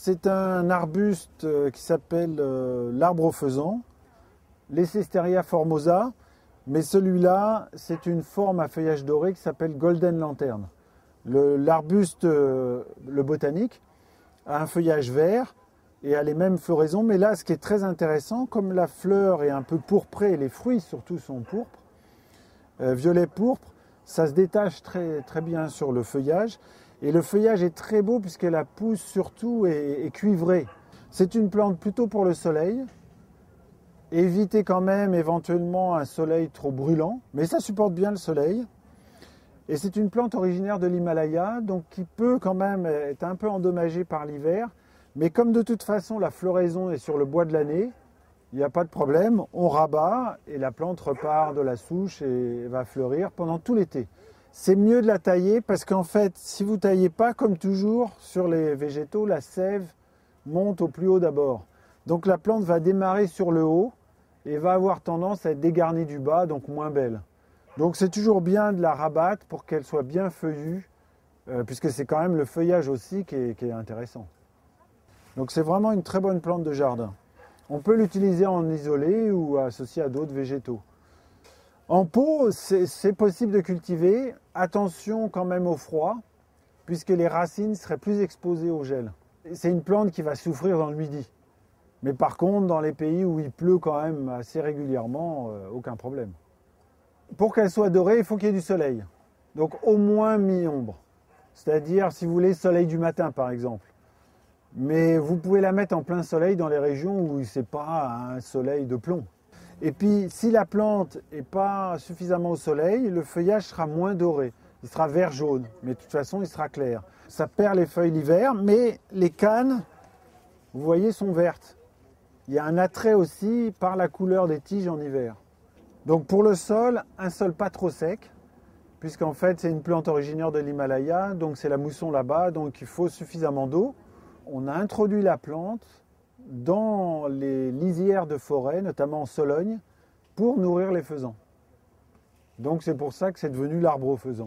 c'est un arbuste qui s'appelle l'arbre au faisan, Leicesteria formosa, mais celui-là, c'est une forme à feuillage doré qui s'appelle Golden Lantern. L'arbuste, le botanique, a un feuillage vert et a les mêmes floraisons, mais là, ce qui est très intéressant, comme la fleur est un peu pourprée et les fruits surtout sont pourpres, violet pourpre, ça se détache très, très bien sur le feuillage. Et le feuillage est très beau puisque la pousse surtout est cuivrée. C'est une plante plutôt pour le soleil. Évitez quand même éventuellement un soleil trop brûlant, mais ça supporte bien le soleil. Et c'est une plante originaire de l'Himalaya, donc qui peut quand même être un peu endommagée par l'hiver. Mais comme de toute façon la floraison est sur le bois de l'année, il n'y a pas de problème, on rabat et la plante repart de la souche et va fleurir pendant tout l'été. C'est mieux de la tailler parce qu'en fait, si vous ne taillez pas, comme toujours, sur les végétaux, la sève monte au plus haut d'abord. Donc la plante va démarrer sur le haut et va avoir tendance à être dégarnie du bas, donc moins belle. Donc c'est toujours bien de la rabattre pour qu'elle soit bien feuillue, puisque c'est quand même le feuillage aussi qui est intéressant. Donc c'est vraiment une très bonne plante de jardin. On peut l'utiliser en isolé ou associé à d'autres végétaux. En pot, c'est possible de cultiver. Attention quand même au froid, puisque les racines seraient plus exposées au gel. C'est une plante qui va souffrir dans le midi. Mais par contre, dans les pays où il pleut quand même assez régulièrement, aucun problème. Pour qu'elle soit dorée, il faut qu'il y ait du soleil. Donc au moins mi-ombre. C'est-à-dire, si vous voulez, soleil du matin par exemple. Mais vous pouvez la mettre en plein soleil dans les régions où ce n'est pas un soleil de plomb. Et puis, si la plante n'est pas suffisamment au soleil, le feuillage sera moins doré. Il sera vert-jaune, mais de toute façon, il sera clair. Ça perd les feuilles l'hiver, mais les cannes, vous voyez, sont vertes. Il y a un attrait aussi par la couleur des tiges en hiver. Donc pour le sol, un sol pas trop sec, puisqu'en fait, c'est une plante originaire de l'Himalaya, donc c'est la mousson là-bas, donc il faut suffisamment d'eau. On a introduit la plante dans les lisières de forêt, notamment en Sologne, pour nourrir les faisans. Donc c'est pour ça que c'est devenu l'arbre au faisan.